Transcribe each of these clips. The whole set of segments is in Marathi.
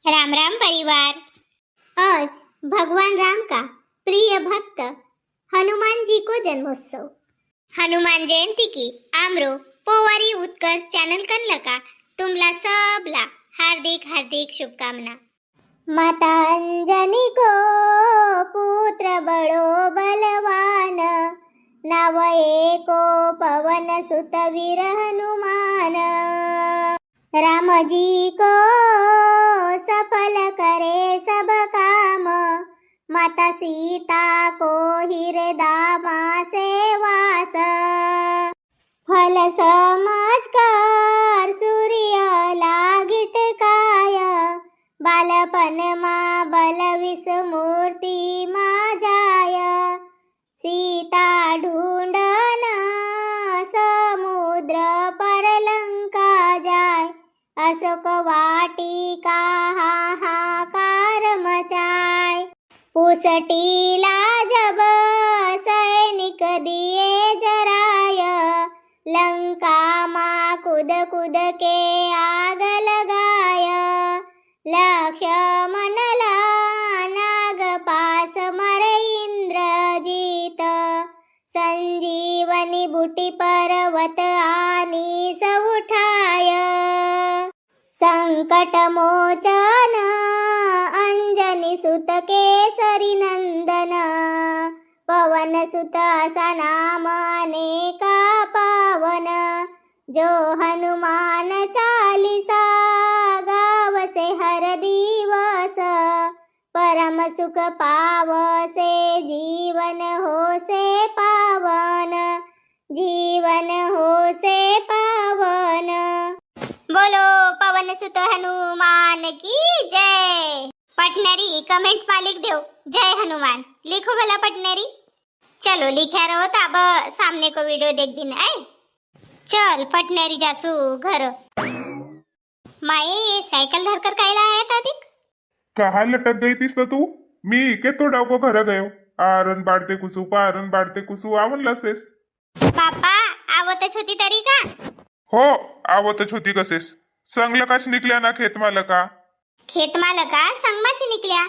राम राम परिवार। आज भगवान राम का प्रिय भक्त हनुमान जी को जन्मोत्सव। हनुमान जयंती की आमरो पोवारी उत्कर्ष चॅनल कनलका तुमला सबला हार्दिक हार्दिक शुभकामना। माता अंजनी को पुत्र बड़ो बलवान, नाव एको पवन सुत वीर हनुमान। राम जी को सफल करे सब काम, माता सीता को हृदय मां से वास। फल समाज कर सूर्य लागिट काय, बालपन मां बल विस्मूर्ति मां जाय। सीता ढूंढन समुद्र पर लंका जाय, अशोक वाटिका हाहाकार मचाय। पुसटीला जब सैनिक दिए जराय, लंका मां कूद कूद के आग लगाय। लक्ष्मण ला नाग पास मरे इंद्रजीत, संजीवनी बूटी पर्वत आनी स उठाय। संकट मोचन अंजनी सुत केसरी नंदन, पवन सुत असा नाम अनेका पावन। जो हनुमान चालीसा गावसे हर दिवस, परम सुख पावसे जीवन होसे पावन, जीवन होसे पावन। बोलो पवन सुत हनुमान की जय। पटनेरी कमेंट पा लिख दो जय हनुमान, लिखो भला पटनेरी। चलो लिखा रहो तब सामने को वीडियो देख भी आए। चल पटनेरी जासू घर। माये ये साइकिल धर कर कायला आया था दिक? कहाँ लटक गई थीस तू? मी के तो डाव को घर गयो, आरन बाढ़ते कुसु पारन बाढ़ते कुसु आवन लसेस। पापा आवतच होती तरी का? हो आवतच होती कसेस। संग लकाच निकल्या ना खेत मालका? खेत मालका संगमाच निकल्या,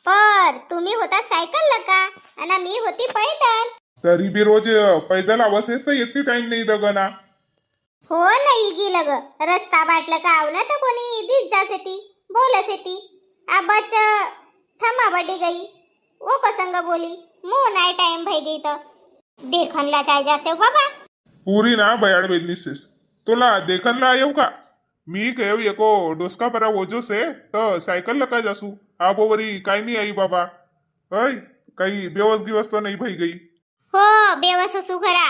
पर तुम्ही होता सायकल लका आणि मी होती पैदल। तरी बी रोज पैदल आवसेस तर येती टाइम नाही दगना। हो नाही गी लग रस्ता बाटलं का आव ना तर कोणी दिस जासे ती बोलस ती आबच थमा बडी गई वो कसंग बोली मु नाही टाइम भई गई तर देखनला चाय जासे बाबा। पुरी ना बयाड बेदनीसेस तुला देखनला येऊ का? मी कहो एको डोसका परा वोजो से तर सायकल लका जासू आबोवरी काय नाही आई बाबा। अय काही बेवस गिवस तर नाही भई गई? हो बेवस सु खरा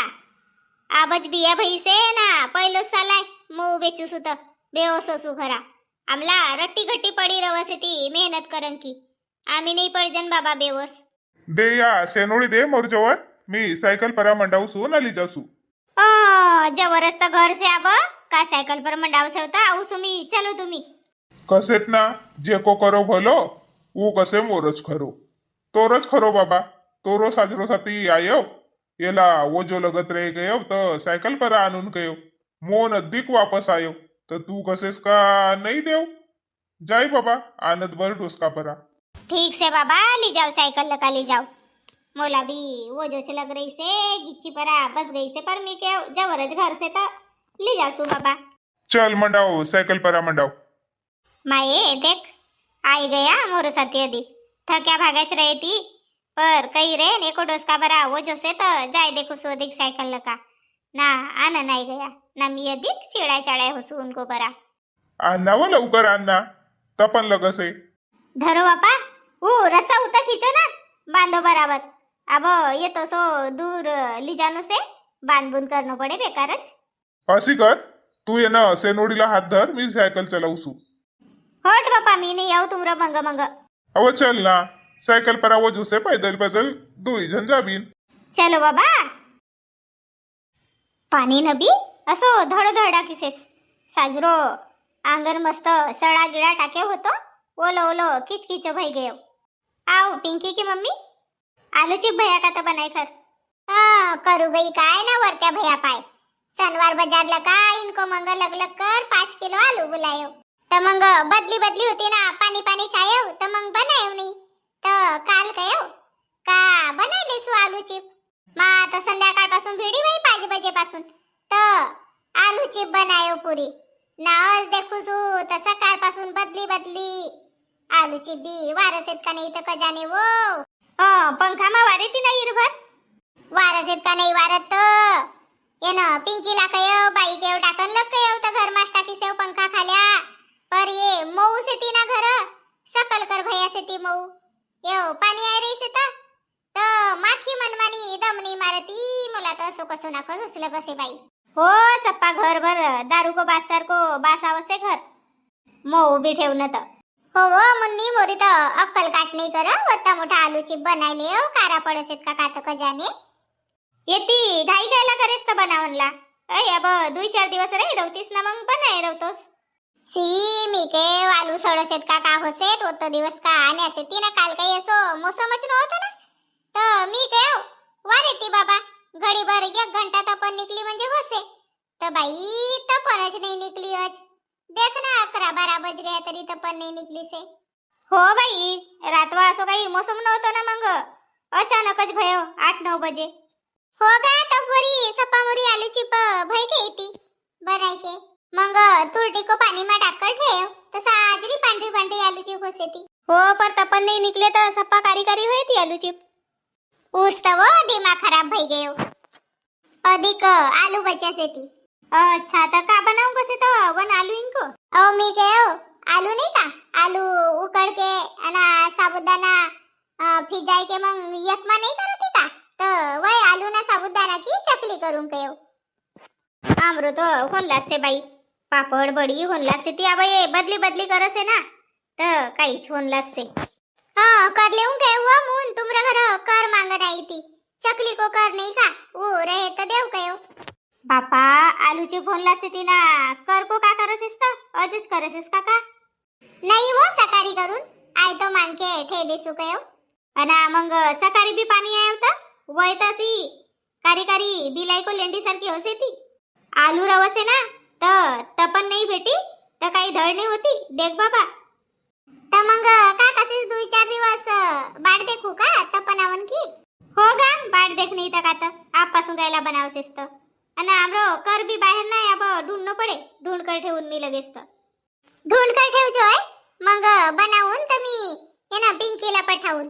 आबच बिया भई से ना पहिलो सालाय मु बेचू सुत बेवस सु खरा। आमला रट्टी घट्टी पडी रवसे ती मेहनत करन की आम्ही नाही पडजन बाबा बेवस। दे या सेनोडी दे मोर जवळ, मी सायकल परा मंडाऊ सु नाली जासू। जबरदस्त घर से आब का सायकल पर मंडाव से होता आऊ सुमी चलो तुम्ही। कसेत ना जे को करो भलो वो कसे मोरच खरो, तोरच खरो बाबा। तोरो साजरो साथी आयो येला वो जो लगत रह गयो तो सायकल पर आणून गयो, मोन अधिक वापस आयो तो तू कसेस का नहीं देव? जाई बाबा आनंद भर डोसका परा। ठीक से बाबा ले जाओ साइकिल लगा ले जाओ। मोला भी वो जो लग रही से गिच्ची परा बस गई से पर मी के जबरज घर से तो ले जासू बाबा। चल मंडाओ साइकिल परा मंडाओ। माये देख आई गया मोर साथी अधी थक्या भागाच रही थी पर कही रे neko डोसका बरा वो जो से तो जाय देखो सो दिख साइकिल लगा ना आना नहीं गया ना मी अधिक चिड़ाई चढ़ाई होसू उनको बरा। आणा व लवकर आणा तपन लगसे। धरो बापा वो रस्सा उता खींचो ना बांधो बराबर। अब ये तो सो दूर ली जानो से बांध बुंद करना पड़े बेकारच। असी कर तू ये ना सेनोडीला हात धर, मी सायकल चलाऊसू। होट बापा मी नहीं आऊ तुमरा मंग मंग। अव चल ना सायकल परा वो से पैदल पैदल दुई जन जाबीन। चलो बाबा। पाणी नबी असो धड धडा किसेस साजरो आंगन मस्त सडा गिडा टाके होतो ओलो ओलो किचकिच भई गयो। आओ पिंकी की मम्मी आलू चिप भैया का तो बनाई कर। करू गई काय ना वरत्या भैया पाय शनिवार बाजार लगा इनको मंगल लग लग कर 5 किलो आलू बुलायो। तर मग बदली बदली होती ना, पाणी पाणी छायव तर मग बनायव नाही. तर काल कयो का बनायलेसू आलू चिप. मग आता संध्याकाळपासून भिडी बाई 5 बजेपासून तर आलू चिप बनायो पुरी. नाच देखू सू तर सकाळपासून बदली बदली आलू चिप बी वारस येत का नाही तर कजाने वो. पंखा मा वारे ती नाही इरभर वारस येत का नाही वारत ये ना. पिंकीला कयो बाई केव टाकन लग कयो तर घर मास टाकी सेव पंखा खाल्या. पर ये मऊ से ती ना घर सकल कर भैया से ती मऊ यो पाणी आय रही से तर माखी मनमानी दमनी मारती. मला तर असो कसो ना कसो सुसलं कसे बाई. हो सप्पा घर भर दारू को बास सारको बास आवसे घर मऊ बी ठेवणं तर. हो मुन्नी मोरी तर अक्कल काट नाही कर. वत्ता मोठा आलू चिप बनायले हो कारा पडसेत का कात कजाने. येती घाई घायला करेस तर बनावनला. अय अब 2-4 दिवस रही रवतीस ना मग बनाय रवतोस. सी मी के आलू सोडसेत का होसेत होत दिवस का आण्यासे ती ना. काल काही असो मोसमच नव्हतं ना तर मी के वारे ती बाबा घडी भर 1 घंटा तपन निकली म्हणजे होसे. तर बाई तपनच नाही निकली आज. देख ना 11-12 बज गया तरी तपन नाही निकली से. हो बाई रातवा असो काही मोसम नव्हतं ना मग अचानकच भयो 8-9 बजे. हो का तपवरी सपामुरी आलू चिप भय के येती बनाय के. मग तुरटी को पाणी मा टाकर ठेव तर साजरी पांढरी पांढरी आलू चिप होसे ती. हो पर तपन नाही निकले तर सप्पा कारी होई ती आलू चिप. उस तव दिमाग खराब भई गयो. अधिक आलू बचा से ती. अच्छा तर का बनाऊ कसे तो वन आलू इनको. मी गयो आलू नाही का आलू उकड़ के अना साबुदाना फिजाई के मग यकमा नाही करती का तर वय आलू ना साबुदाना की चकली करून कयो. आमरो तो होनलास से बाई पापड़ बड़ी होनलास से ती. अब ये बदली बदली करसे ना तर काहीच होनलास से. कर लेऊं के वो मून तुमरा घर कर मांगन आई थी. चकली को कर नहीं का वो रहे तो देव कयो. बापा आलू चिप होनलास से ती ना कर को का करसेस तर अजच करसेस का नाही वो सकारी करून आई तो मांग के ठे देसू कयो. अना मग सकारी बी पाणी आवता वय तसी कारी कारी बिलाई को लेंडी सारखी होसे ती. आलू रवसे ना तर तपन नाही भेटी तर काही धड नाही होती. देख बाबा तर मग का कसे 2-4 दिवस बाट देखू का तपनावन की. हो गा बाट देख नाही तर का आप पासून गायला बनावसेस तर. आणि आमरो कर बी बाहेर नाही अब ढूंढणं पडे. ढूंढ कर ठेवून मी लगेच तर ढूंढ कर ठेव जोय मग बनावून तर मी ये ना पिंकीला पठावून.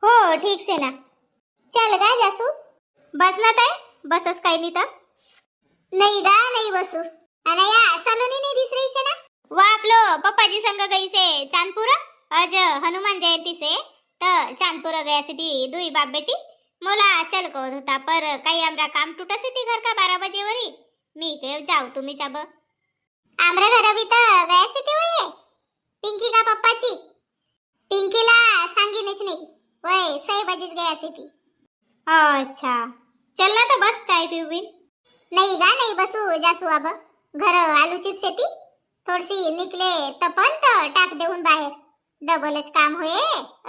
हो ठीक से ना. चल गा जासू बस ना ताई बसस काही नाही तर. नाही गा नाही बसू. अरे या सलोनी नहीं दिस रही से ना. वो आप लो पप्पाजी संग गई से चांदपुरा आज हनुमान जयंती से तर चांदपुरा गया से ती दुई बाप बेटी. मोला चल को होता पर काही आमरा काम टूटा से ती घर का 12 बजे वरी. मी के जाऊ तुम्ही चाब आमरा घर भी तर गया से ती वय पिंकी का पप्पाची. पिंकीला सांगीनच नाही वय 6 बजेच गया से ती. अच्छा चल ना तर बस चाय पिऊबिन. नहीं गा नहीं बसू जासू अब घर आलू चिप्स येती थोडीशी निकले तपन तर टाक देऊन बाहेर. डबलच काम होये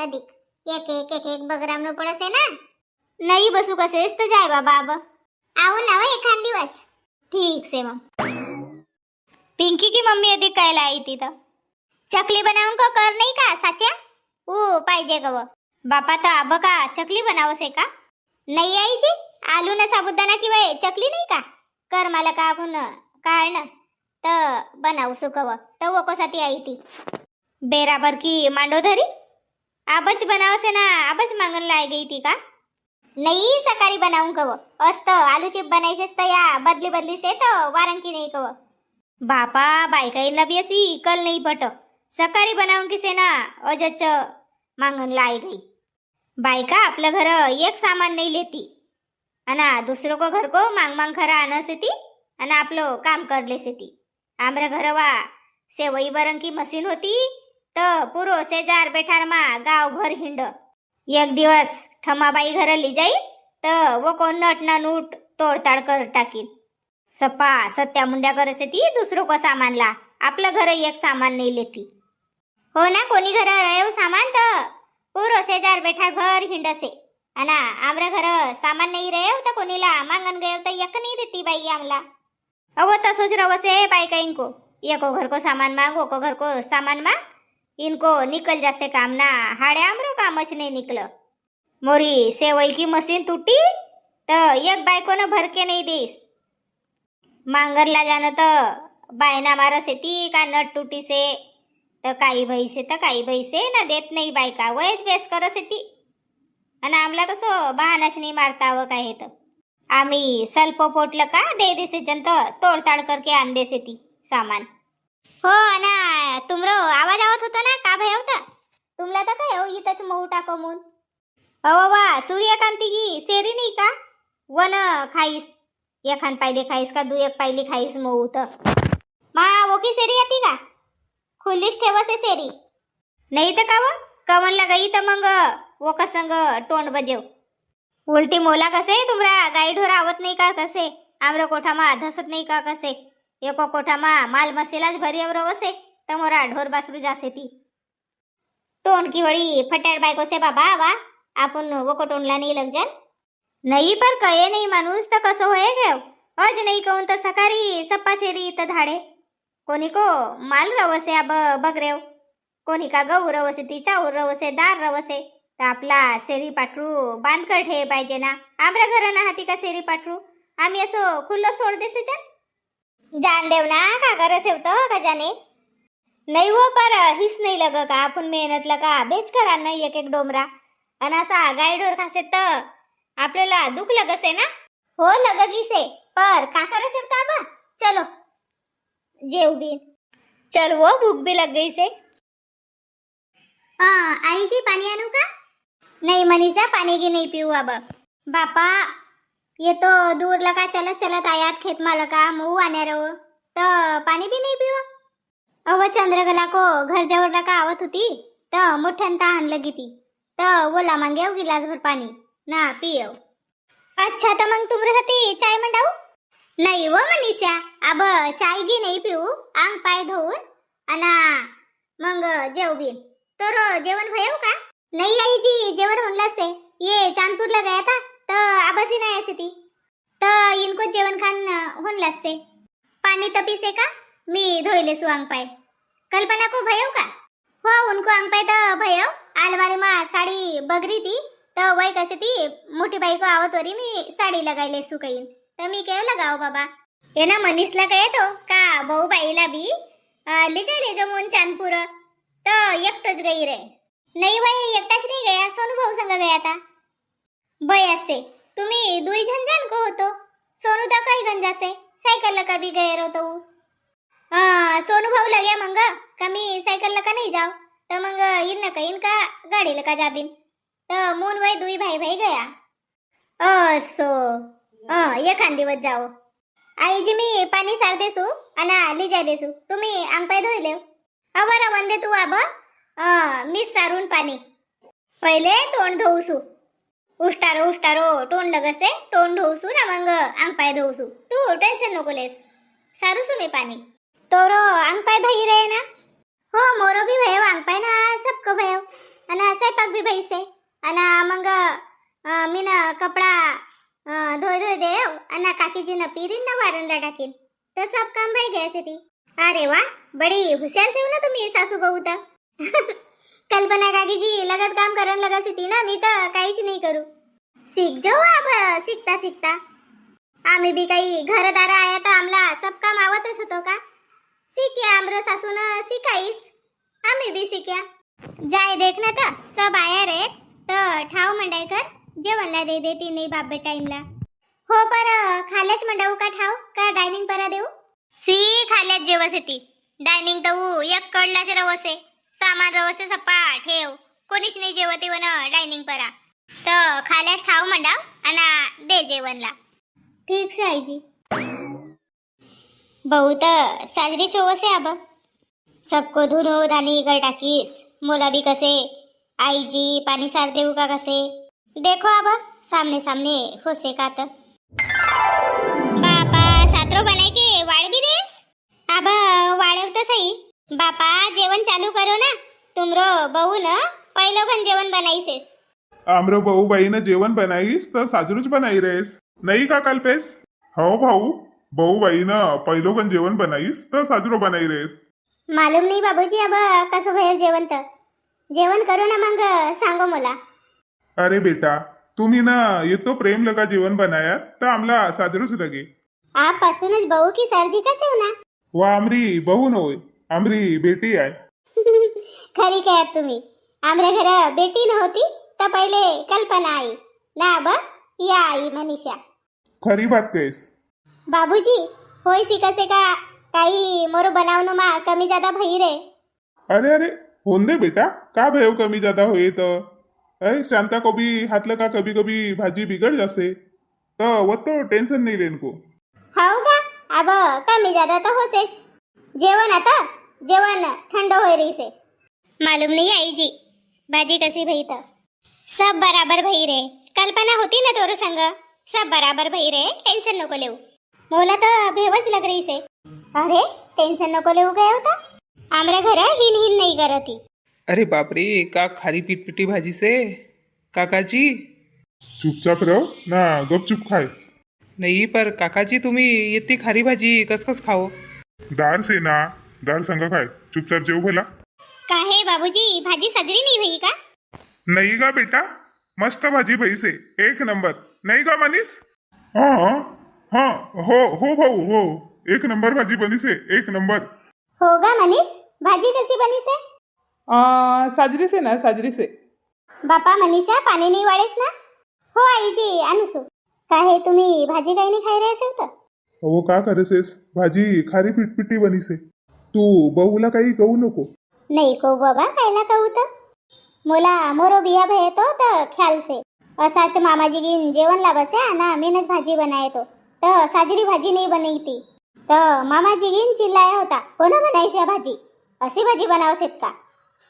अधिक एक बगराम न पडसे ना. नाही बसू कसेस तर जाय बाबा अब आऊ ना एखाद दिवस. ठीक से मग. पिंकी की मम्मी अधिक कायला आई ती तर चकली बनावून को कर नाही का साच्या. ओ पाहिजे गव बापा तर अब का चकली बनावसे का. नाही आई जी आलू ना साबुदाना किंवा चकली नाही का कर मला का आपण काढणं तर बनाऊ सुकव तर वो कोसाती आई ती. बेराबर की मांडोधरी आबच बनावसे ना आबच मांगन लाई गई थी का. नहीं सकारी बनाऊं कव अस्त आलू चिप बनायसेस तर या बदली बदली से तो वारंकी नाही कव. बापा बायकाईला बी असी कल नहीं पट सकारी बनाऊं की से ना अजच मांगन लाई गई. बायका आपलं घर एक सामान नहीं लेती अना दूसरों को घर को मांग मांग खरा आना से ती अना आपलो काम कर ले से ती. आमरा घरवा सेवई बरंकी मशीन होती तर पुरो शेजार बेठार मा गाव भर हिंड. एक दिवस ठमाबाई घर ली जाई तर वो कोण नट ना नूट तोडताड कर टाकीन. सपा सत्या मुंड्या करसे ती दुसरो को सामान ला आपलं घर एक सामान नहीं लेती. हो ना कोणी घर रहे सामान तर पुरो शेजार बेठार भर हिंडसे अना आमरा घर सामान नहीं रहे तर कोणीला मांगन गयो तर एक नहीं देती बाई आमला. अव तसोच रवसे बायकाईंको एको घर को सामान मांग ओको घर को सामान मांग, इनको निकल जासे काम ना, हाड़े आमरो कामच नहीं निकल। मोरी सेवई की मशीन टूटी तो एक बायको न भर के नहीं देस, मांगरला जाणं तर बायना मारस येती का नट टूटी से तर काही भैसे तर काही भैसे ना देत नाही बायका, वयच बेस करस येती। आणि आमला तसं बहानाच नाही मारता व काय तर आम्ही सल्प पोटलं का दे देसे जंत तोडताड करके आण देसे ती सामान। हो ना, तुमरो आवाज आवत होता ना का भय होता तुमला तर काय हो इथंच मऊ टाको मून। अहो वा सूर्यकांती की सेरी नाही का वन खाईस, एखान पायले खाईस का दू एक पायली खाईस मऊ तर मा वो की सेरी येती का, खुल्लीच ठेवसे सेरी नाही तर का व कवनला गई तर मग वो कसंग तोंड बजेव। उलटी मोला कसे तुमरा गाई ढोर आवत नाही का कसे, आमरो कोठामा धसत नाही का कसे, एको कोठामा माल मसेलाच भरी रवसे तर मोरा ढोर बासरू जासे ती। तोंड की वड़ी फटाड बायको से बाबा वा आपण वो तोंडला नाही लगजन नाही, पर कये नाही माणूस तर कसं होय घेव अज नाही कहून तर सकारी सप्पा सेरी तर धाडे, कोणी को माल रवसे अब बगरेव, कोणी का गहू रवसे ती चाऊर रवसे दार रवसे तर आपला सेरी पाठरू बांध कर ठे पाहिजे ना। आमरा घराना हाती का सेरी पाठरू आम्ही असं खुल्लं सोड देसे जान देव ना का कर सेवतो का जाने नाही हो, पर हिस नाही लग का आपण मेहनत लगा बेच करा नाही एक एक डोमरा आणि असा गाय ढोर खासे तर आपल्याला दुख लगसे ना। हो लगगी से पर का कर सेवता बा चलो जेव भी चल, वो भूख भी लग गई से। आई जी पानी आनू का नहीं मनीषा, पानी की नहीं पीऊ अब बापा, ये तो दूर लगा चलत चलत आयात खेत में लगा मुँह आने रहो तो पानी भी नहीं पीवा। अव चंद्रकला को घर जवळ लगा आवत होती तो मुठ्ठन तहान लगी थी तो बोला मांगे गिलास भर पानी ना पियो। अच्छा तो मग तुमच्यासाठी चाय मंडाऊ नाही वो मनीषा, अब चाय गी नहीं पीऊ, आंग पाय धोऊन अना मग जेव बिन तर जेवण भयव का नहीं आई जी, जेवण होनला से ये चांदपुर ला गया था तो आबासी नहीं ऐसी थी तो इनको जेवण खान होनला से पानी तपी से का मी धोइले सु आंग पाय। कल्पना को भयव का हो उनको आंग पाय तो भयव, आलमारी में साड़ी बगरी थी तो वही कैसे थी मोटी बाई को आवत वरी मी साड़ी लगाइले सु कहीं तो मी केव लगाओ बाबा ये ना मनीषला कहे तो का भाऊ बाईला भी ले जाइले जो मोन चांदपुर तो एकटोच गई रे नहीं वही एकटाच नहीं गया, सोनू भाऊ संग गया था भैया से तुम्ही दुई जन जान को होतो, सोनू दा काही गंजा से सायकल लका भी गए रो तो सोनू भाऊ लगे मंग कमी सायकल लका नहीं जाओ तो मंग इन का इनका गाड़ी लका जाबिन तो मून वही दुई भाई भाई गया सो ये खान दिवस जाओ। आई जी मी पाणी सार देसू अना ली जाय देसू, तुम्ही अंग पाय धोइले अवरा वंदे तू आब मी सारून पाणी पहिले तोंड धोऊसू, उष्टारो तोंड लगसे तोंड धोऊसू ना मग अंग पाय धोऊसू, तू टेन्शन नको लेस सारूसू मी पाणी तोरो अंग पाय भई रहे ना। हो मोरो भी भयो अंग पाय ना सबको भयो अना स्वयंपाक भी भई से अना मग मीना कपडा धोय धोय देव अना काकीजी न पीरीन ना वारणला टाकीन तो सब काम भाई गए से थी। अरे वाह बड़ी होशियार से हो ना तुम्ही सासू बहू तर कल्पना काकीजी लगत काम करन लगा सी थी ना, मी तर काहीच नाही करू, सीख जाओ अब सीखता सीखता आम्ही भी काही घरदार आया तर आमला सब काम आवतच होतो का, सीख्या आमर सासून शिकाईस आम्ही भी सीख्या जाय देखना तर सब आया रे तो ठाव मंडाई कर जेवणला दे देती नाही बाबे टाइमला। हो पर खाल्याच मंडाऊ का ठाव का डायनिंग परा देऊ सी खाल्याच जेवस येती, डायनिंग तऊ एक कडलाच रवसे सामान रवसे सप्पा ठेव कोणीच नाही जेवते वन डायनिंग परा तर खाल्याच ठाव मंडाव अना दे जेवणला। ठीक से आई जी बहुत साजरी चोवसे अब सबको धुलो धानी कर टाकीस, मोला भी कसे आई जी पानी सार देऊ का कसे देखो अब सामने सामने होसे का तर बापा सातरो बनाय के वाढ भी देस अब वाढव तर सही बापा जेवण चालू करो ना, तुमरो बहू न पहिलो घन जेवण बनाईसेस आमरो भाऊ बाईनं जेवण बनाईस तर साजरूच बनाई रेस नाही का कल्पेश। हो भाऊ भाऊ बाई ना पहिलोकन जेवण बनाईस तर साजरो बनाई रेस. मालूम नाही बाबूजी अब कसं होईल जेवण तर जेवण करू ना मग सांगो मला. अरे बेटा तुम्ही ना येतो प्रेम लगा जेवण बनाया तर आमला साजरोच लगे. आपासूनच बहू की सरजी कसे होणार. वा आमरी बहू नव्हे आमरी बेटी आहे. खरी काय तुम्ही आमच्या घर बेटी नव्हती तर पहिले कल्पना आई ना अब या आई मनीषा. खरी बात कैस. बाबूजी होय सी कसे का काही मोरो बनावनो मा कमी ज्यादा भई रे. अरे अरे होन दे बेटा का भयो कमी ज्यादा होए तो. अरे शांता को भी हातलं का कभी कभी भाजी बिगड़ जासे तो वो तो टेंशन नहीं लेन को. हाव का अब कमी ज्यादा तो होसेच. जेवण आता जेवण थंड होय रही से. मालूम नहीं आई जी भाजी कसी भई तर सब बराबर भई रे. कल्पना होती ना तोर संग सब बराबर भई रे टेंशन नको लेऊ. मोला तर भेवच लग रही से. अरे टेंशन नको लेऊ गया होता आमरा घर हिन हिन नहीं करती. अरे बापरे का खारी पिटपिटी भाजी से काकाजी. चुपचाप रहो ना गपचूप खाए. नाही पर काकाजी तुम्ही इतनी खारी भाजी कस कस खाओ. दार से ना दार संग खाए चुपचाप जेव भला. काहे बाबूजी भाजी सजरी नहीं भई का. नहीं का बेटा मस्त भाजी भई से एक नंबर नहीं का मनीष. हाँ हाँ हो भाऊ हो एक नंबर भाजी बनी से एक नंबर. होगा मनीष भाजी कशी बनी से. साजरी से ना साजरी से. बापा मनीषा पाणी नाही वाढेस ना. हो आईजी आणूसू. काहे तुम्ही भाजी काही नाही खाई रहे असेल तर. वो का करेसेस भाजी खारी पिटपिटी बनी से. तू बहूला काही कहू नको. नाही को बाबा कायला कहू तर मोला मोरो बिया भये तो तर ख्याल से असाच मामाजी गिन जेवण ला बस्या ना मीनच भाजी बनायतो तर साजरी भाजी नाही बनई ती तर मामाजी गिन चिल्लाया होता कोण बनायची भाजी अशी भाजी बनावसेत का.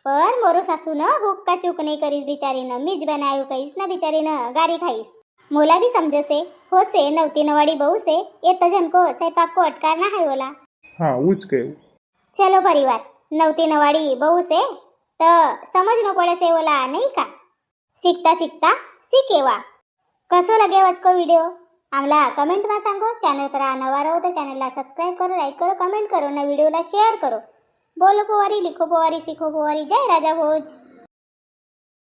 पण मोरो सासू न हुक का चूक नाही करीस बिचारीनं मीच बनायू कहीस ना बिचारीनं गारी खाईस. मोला भी समझसे हो से नवती नवाड़ी बहू से ये तजन को सैपाक को अटकारना है बोला. हाँ उच के. चलो परिवार नवती नवाड़ी बहू से तो समझ न पड़े से बोला नहीं का. सीखता सीखता सीखेवा. कसो लगे वचको व्हिडिओ आमला कमेंट में सांगो. चॅनल पर नवा रहो तो चॅनलला सबस्क्राइब करो लाइक करो कमेंट करो ना व्हिडिओला शेअर करो. बोलो पोवारी लिखो पोवारी सीखो पोवारी. जय राजा भोज.